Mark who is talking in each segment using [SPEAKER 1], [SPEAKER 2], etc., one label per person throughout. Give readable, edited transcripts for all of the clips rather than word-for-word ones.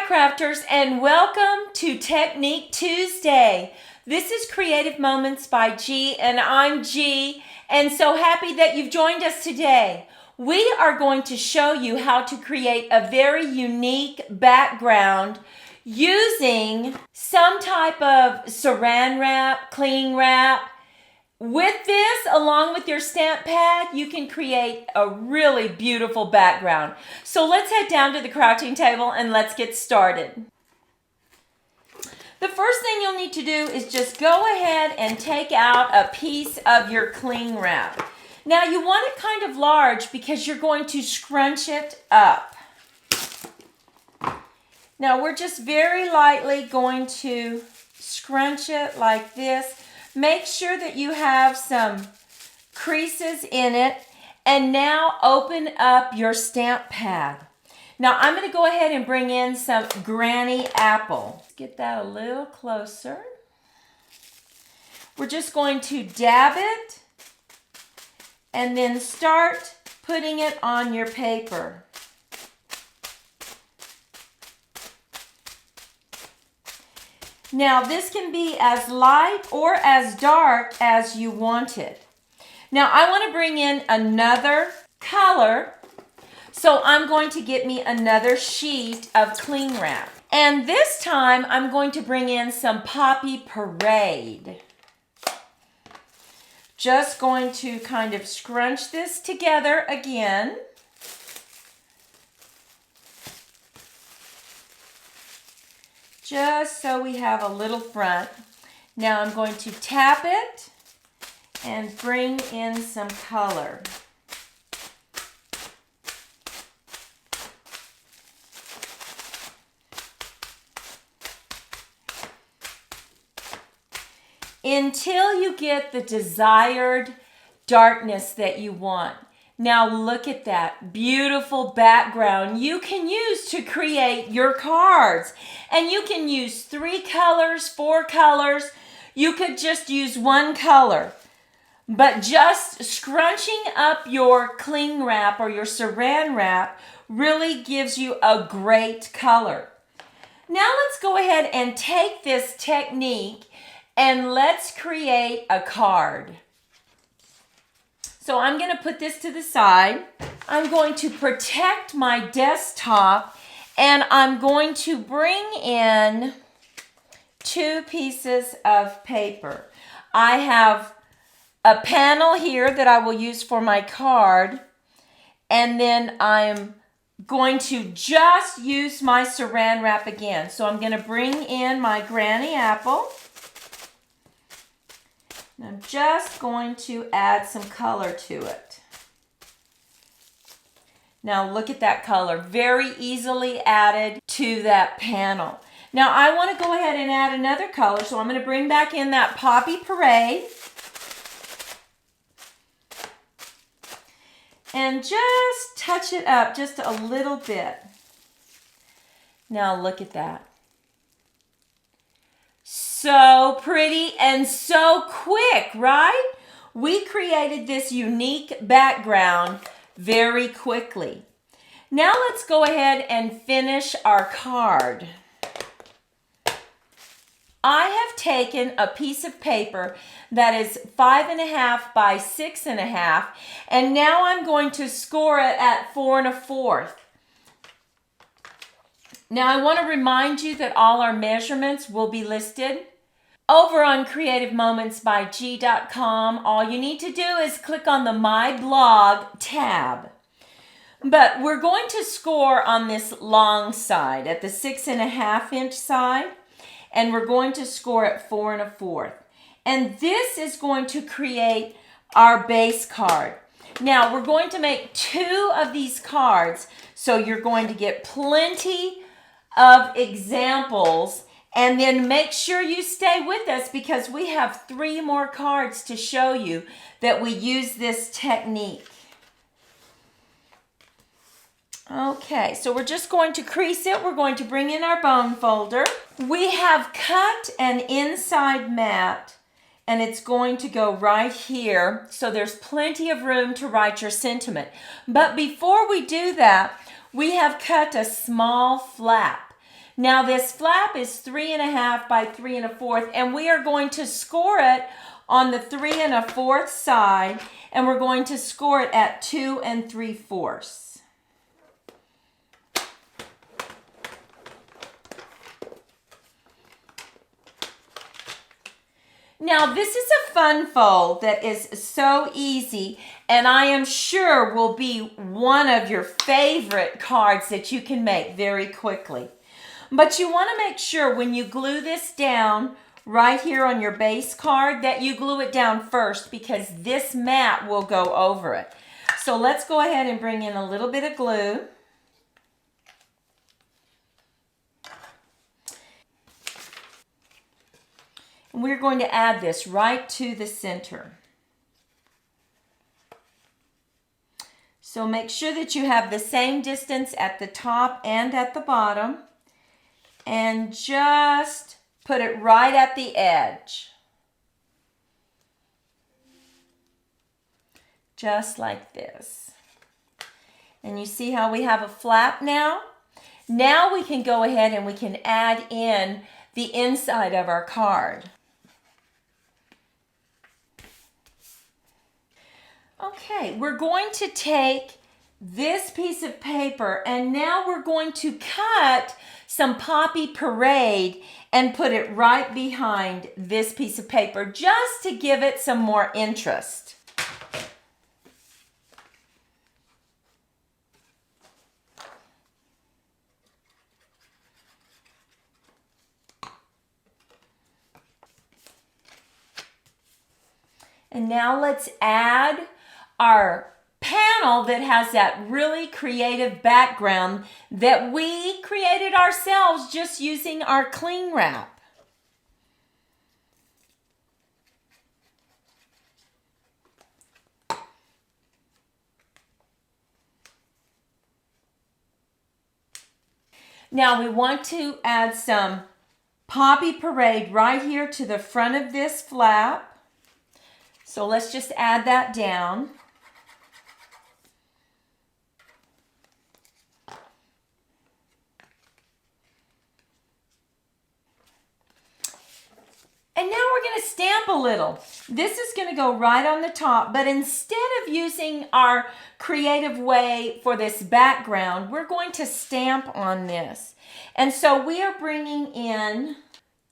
[SPEAKER 1] crafters, and welcome to Technique Tuesday. This is Creative Moments by G, and I'm G, and so happy that you've joined us today. We are going to show you how to create a very unique background using some type of saran wrap, cling wrap. With this, along with your stamp pad, you can create a really beautiful background. So let's head down to the crafting table and let's get started. The first thing you'll need to do is just go ahead and take out a piece of your cling wrap. Now you want it kind of large because you're going to scrunch it up. Now we're just very lightly going to scrunch it like this. Make sure that you have some creases in it, and now open up your stamp pad. Now I'm going to go ahead and bring in some granny apple. Let's get that a little closer. We're just going to dab it and then start putting it on your paper. Now this can be as light or as dark as you want it. Now I want to bring in another color, so I'm going to get me another sheet of cling wrap. And this time I'm going to bring in some Poppy Parade. Just going to kind of scrunch this together again. Just so we have a little front. Now I'm going to tap it and bring in some color. Until you get the desired darkness that you want. Now look at that beautiful background you can use to create your cards. And you can use 3 colors, 4 colors. You could just use 1 color. But just scrunching up your cling wrap or your saran wrap really gives you a great color. Now let's go ahead and take this technique and let's create a card. So I'm going to put this to the side. I'm going to protect my desktop, and I'm going to bring in 2 pieces of paper. I have a panel here that I will use for my card, and then I'm going to just use my saran wrap again. So I'm going to bring in my granny apple. I'm just going to add some color to it. Now look at that color, very easily added to that panel. Now I want to go ahead and add another color, so I'm going to bring back in that Poppy Parade. And just touch it up just a little bit. Now look at that. So pretty and so quick, right? We created this unique background very quickly. Now let's go ahead and finish our card. I have taken a piece of paper that is 5.5 by 6.5, and now I'm going to score it at 4 1/4. Now I want to remind you that all our measurements will be listed over on creativemomentsbyg.com. All you need to do is click on the My Blog tab. But we're going to score on this long side at the 6.5 inch side, and we're going to score at 4 1/4. And this is going to create our base card. Now we're going to make 2 of these cards, so you're going to get plenty of examples, and then make sure you stay with us because we have 3 more cards to show you that we use this technique. Okay, so we're just going to crease it. We're going to bring in our bone folder. We have cut an inside mat, and it's going to go right here, so there's plenty of room to write your sentiment. But before we do that, we have cut a small flap. Now this flap is 3.5 by 3 1/4, and we are going to score it on the 3 1/4 side, and we're going to score it at 2 3/4. Now this is a fun fold that is so easy, and I am sure will be one of your favorite cards that you can make very quickly. But you want to make sure when you glue this down right here on your base card that you glue it down first, because this mat will go over it. So let's go ahead and bring in a little bit of glue. We're going to add this right to the center. So make sure that you have the same distance at the top and at the bottom, and just put it right at the edge. Just like this. And you see how we have a flap now? Now we can go ahead and we can add in the inside of our card. Okay, we're going to take this piece of paper, and now we're going to cut some Poppy Parade and put it right behind this piece of paper just to give it some more interest. And now let's add our panel that has that really creative background that we created ourselves just using our cling wrap. Now we want to add some Poppy Parade right here to the front of this flap. So let's just add that down. And now we're going to stamp a little. This is going to go right on the top, but instead of using our creative way for this background, we're going to stamp on this. And so we are bringing in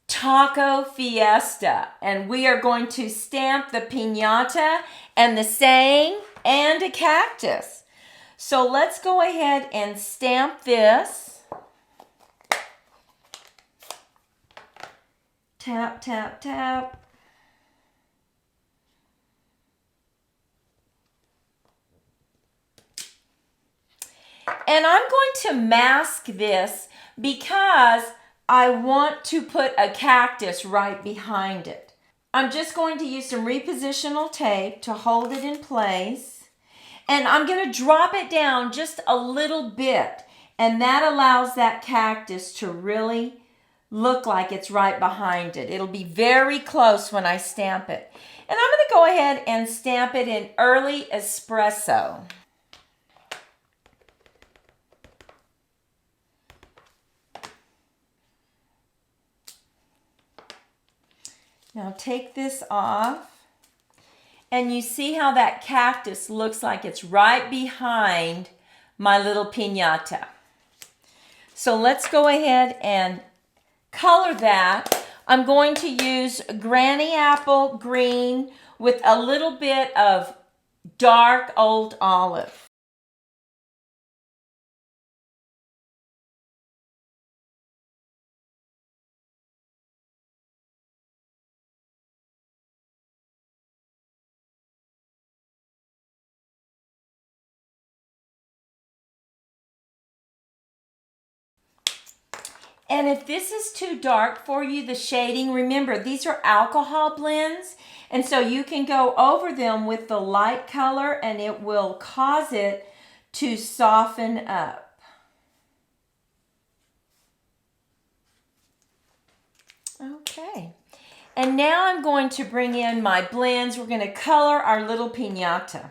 [SPEAKER 1] Taco Fiesta, and we are going to stamp the piñata and the saying and a cactus. So let's go ahead and stamp this. Tap, tap, tap. And I'm going to mask this because I want to put a cactus right behind it. I'm just going to use some repositional tape to hold it in place. And I'm going to drop it down just a little bit. And that allows that cactus to really look like it's right behind it. It'll be very close when I stamp it. And I'm going to go ahead and stamp it in Early Espresso. Now take this off, and you see how that cactus looks like it's right behind my little piñata. So let's go ahead and color that. I'm going to use Granny Apple Green with a little bit of dark Old Olive. And if this is too dark for you, the shading, remember these are alcohol blends, and so you can go over them with the light color and it will cause it to soften up. Okay, and now I'm going to bring in my blends. We're going to color our little piñata.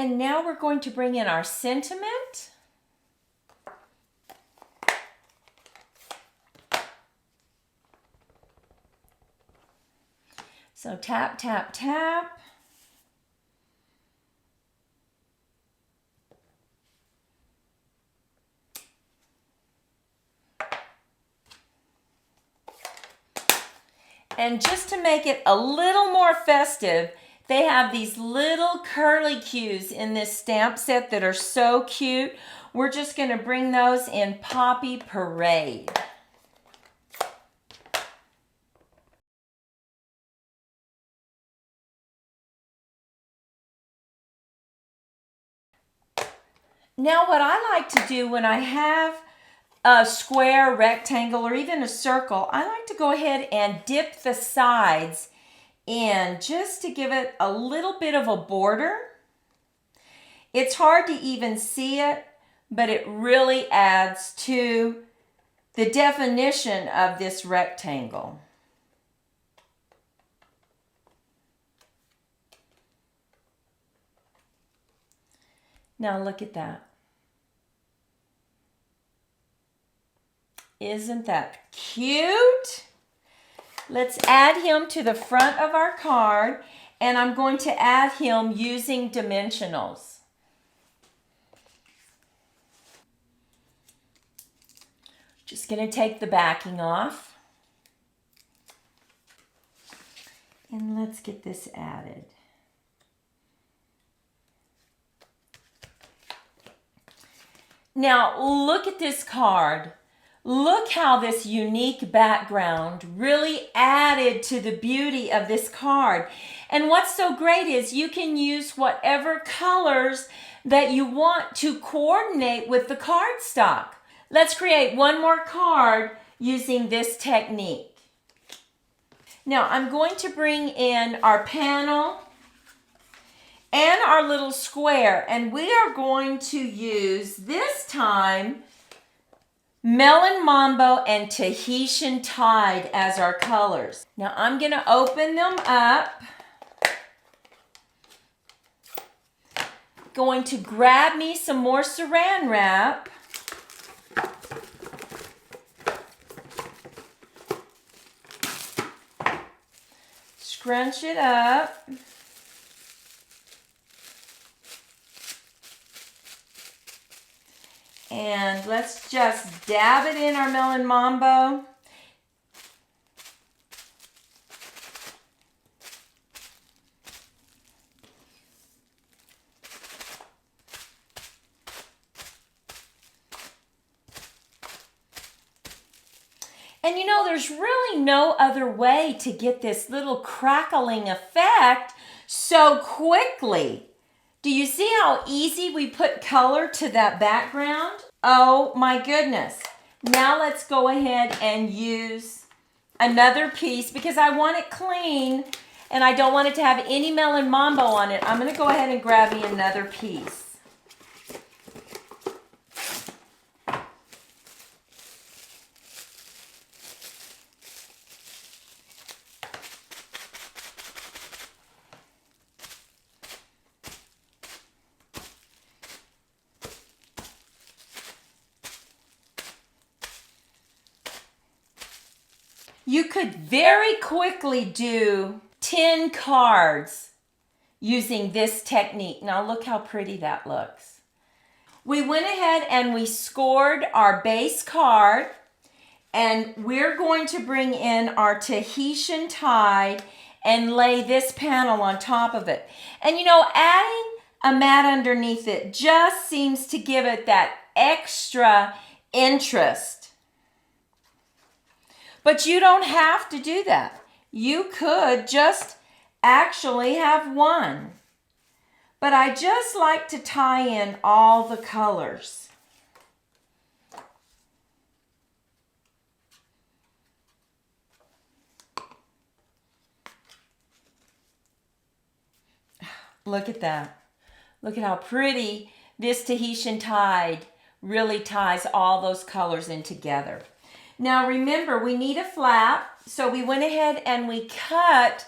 [SPEAKER 1] And now we're going to bring in our sentiment. So tap, tap, tap. And just to make it a little more festive, they have these little curly cues in this stamp set that are so cute. We're just going to bring those in Poppy Parade. Now what I like to do when I have a square, rectangle, or even a circle, I like to go ahead and dip the sides in just to give it a little bit of a border. It's hard to even see it, but it really adds to the definition of this rectangle. Now look at that. Isn't that cute? Let's add him to the front of our card, and I'm going to add him using dimensionals. Just going to take the backing off. And let's get this added. Now look at this card. Look how this unique background really added to the beauty of this card. And what's so great is you can use whatever colors that you want to coordinate with the cardstock. Let's create one more card using this technique. Now I'm going to bring in our panel and our little square, and we are going to use this time Melon Mambo and Tahitian Tide as our colors. Now I'm going to open them up. Going to grab me some more saran wrap. Scrunch it up. And let's just dab it in our Melon Mambo. And you know, there's really no other way to get this little crackling effect so quickly. Do you see how easy we put color to that background? Oh my goodness. Now let's go ahead and use another piece because I want it clean and I don't want it to have any Melon Mambo on it. I'm going to go ahead and grab me another piece. You could very quickly do 10 cards using this technique. Now look how pretty that looks. We went ahead and we scored our base card, and we're going to bring in our Tahitian Tide and lay this panel on top of it. And you know, adding a mat underneath it just seems to give it that extra interest. But you don't have to do that. You could just actually have one. But I just like to tie in all the colors. Look at that. Look at how pretty this Tahitian Tide really ties all those colors in together. Now remember, we need a flap, so we went ahead and we cut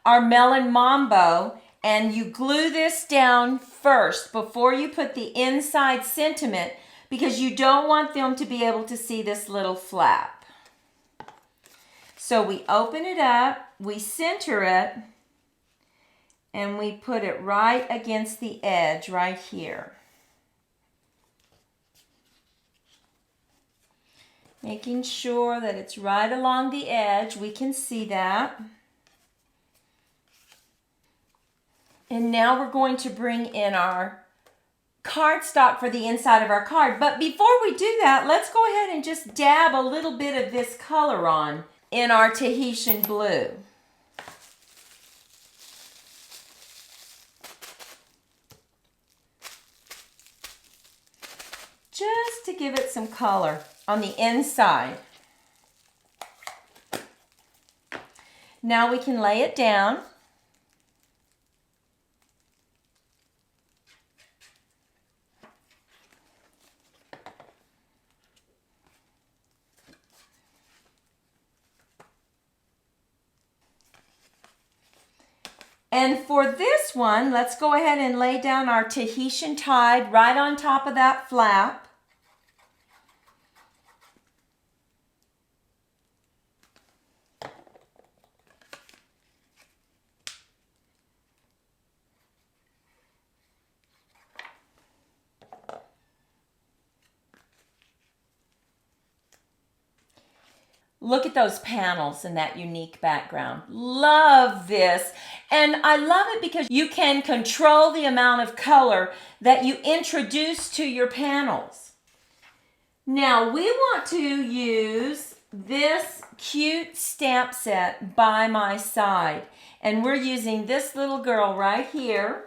[SPEAKER 1] our Melon Mambo, And you glue this down first before you put the inside sentiment because you don't want them to be able to see this little flap. So we open it up, we center it, and we put it right against the edge right here. Making sure that it's right along the edge. We can see that. And now we're going to bring in our cardstock for the inside of our card. But before we do that, let's go ahead and just dab a little bit of this color on in our Tahitian blue. Just to give it some color on the inside. Now we can lay it down. And for this one, let's go ahead and lay down our Tahitian tide right on top of that flap. Look at those panels and that unique background. Love this. And I love it because you can control the amount of color that you introduce to your panels. Now we want to use this cute stamp set by my side. And we're using this little girl right here.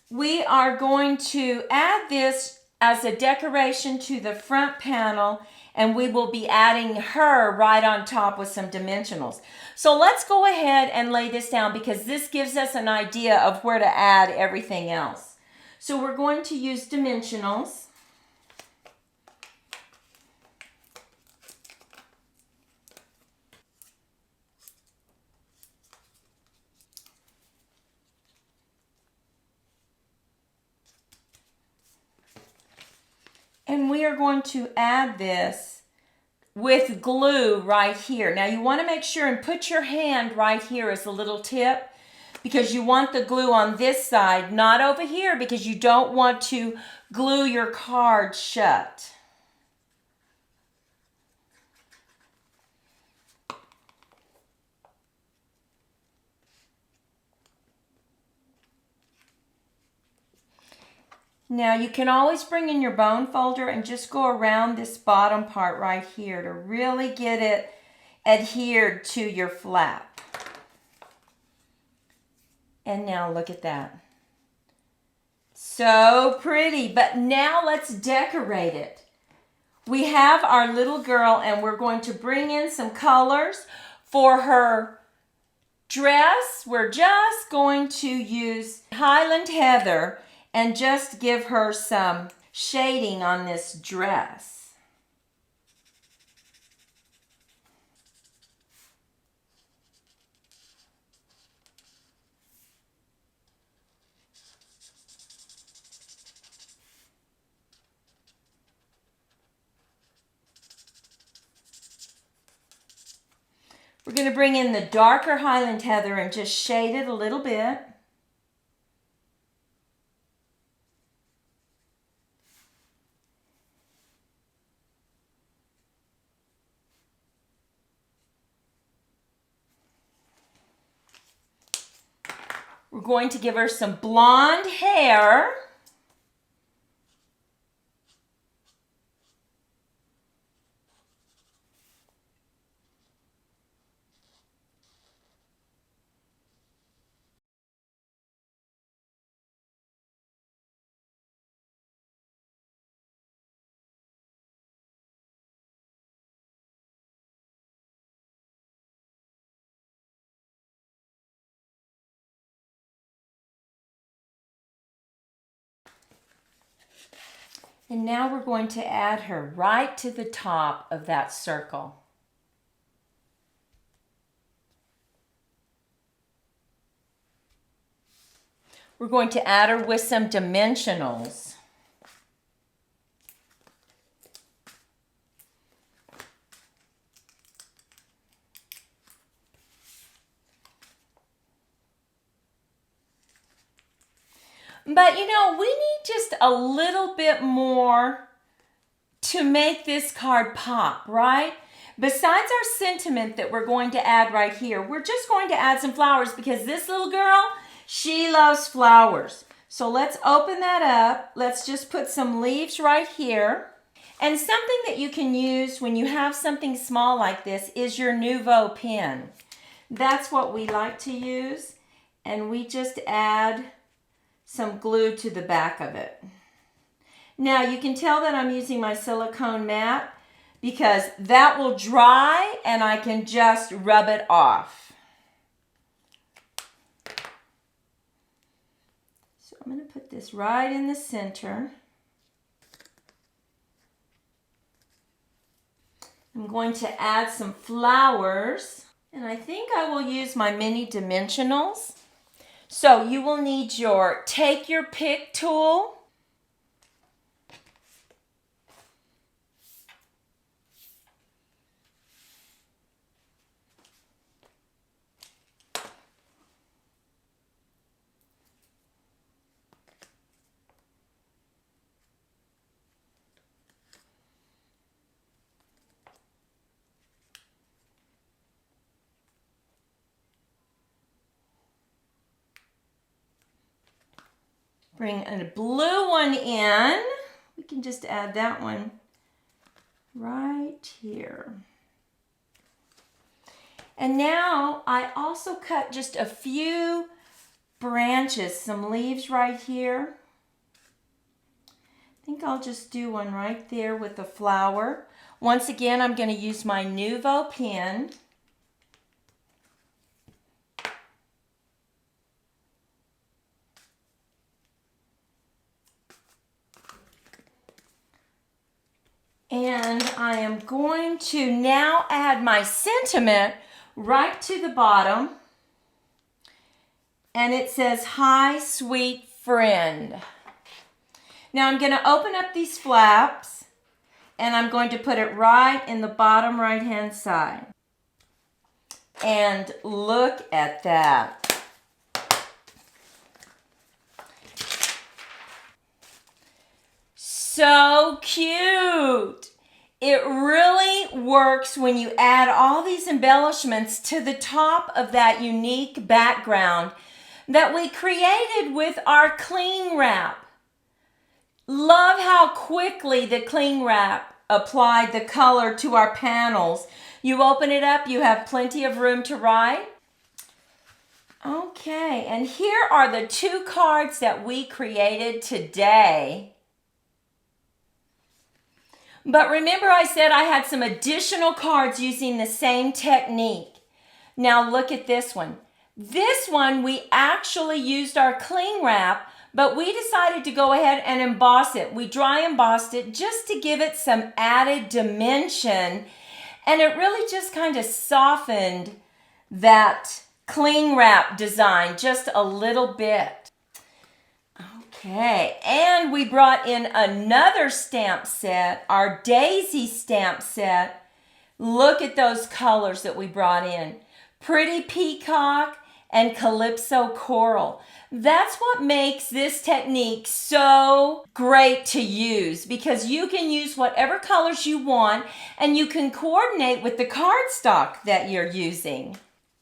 [SPEAKER 1] We are going to add this as a decoration to the front panel, and we will be adding her right on top with some dimensionals. So let's go ahead and lay this down because this gives us an idea of where to add everything else. So we're going to use dimensionals. And we are going to add this with glue right here. Now you want to make sure and put your hand right here as a little tip because you want the glue on this side, not over here because you don't want to glue your card shut. Now you can always bring in your bone folder and just go around this bottom part right here to really get it adhered to your flap. And now look at that. So pretty, but now let's decorate it. We have our little girl and we're going to bring in some colors for her dress. We're just going to use Highland Heather and just give her some shading on this dress. We're going to bring in the darker Highland Heather and just shade it a little bit. We're going to give her some blonde hair. And now we're going to add her right to the top of that circle. We're going to add her with some dimensionals. But you know, we need just a little bit more to make this card pop, right? Besides our sentiment that we're going to add right here, we're just going to add some flowers because this little girl, she loves flowers. So let's open that up. Let's just put some leaves right here. And something that you can use when you have something small like this is your Nouveau pen. That's what we like to use. And we just add some glue to the back of it. Now you can tell that I'm using my silicone mat because that will dry and I can just rub it off. So I'm going to put this right in the center. I'm going to add some flowers, and I think I will use my mini dimensionals. So you will need your take your pick tool. Bring a blue one in. We can just add that one right here. And now I also cut just a few branches, some leaves right here. I think I'll just do one right there with the flower. Once again, I'm going to use my Nouveau pen. And I am going to now add my sentiment right to the bottom. And it says, "Hi, sweet friend." Now I'm going to open up these flaps and I'm going to put it right in the bottom right-hand side. And look at that. So cute. It really works when you add all these embellishments to the top of that unique background that we created with our cling wrap. Love how quickly the cling wrap applied the color to our panels. You open it up, you have plenty of room to write. Okay, and here are the 2 cards that we created today. But remember I said I had some additional cards using the same technique. Now look at this one. This one we actually used our cling wrap, but we decided to go ahead and emboss it. We dry embossed it just to give it some added dimension, and it really just kind of softened that cling wrap design just a little bit. Okay, and we brought in another stamp set, our daisy stamp set. Look at those colors that we brought in. Pretty peacock and calypso coral. That's what makes this technique so great to use because you can use whatever colors you want and you can coordinate with the cardstock that you're using.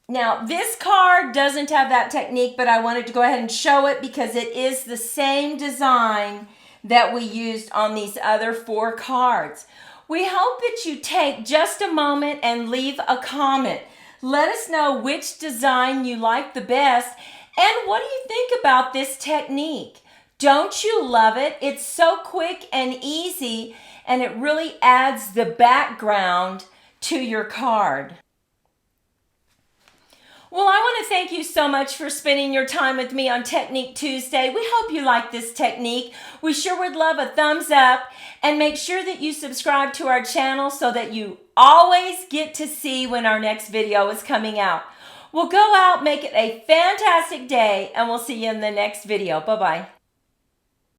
[SPEAKER 1] Now, this card doesn't have that technique, but I wanted to go ahead and show it because it is the same design that we used on these other 4 cards. We hope that you take just a moment and leave a comment. Let us know which design you like the best and what do you think about this technique. Don't you love it? It's so quick and easy and it really adds the background to your card. Well, I want to thank you so much for spending your time with me on Technique Tuesday. We hope you like this technique. We sure would love a thumbs up and make sure that you subscribe to our channel so that you always get to see when our next video is coming out. Well, go out, make it a fantastic day, and we'll see you in the next video. Bye-bye.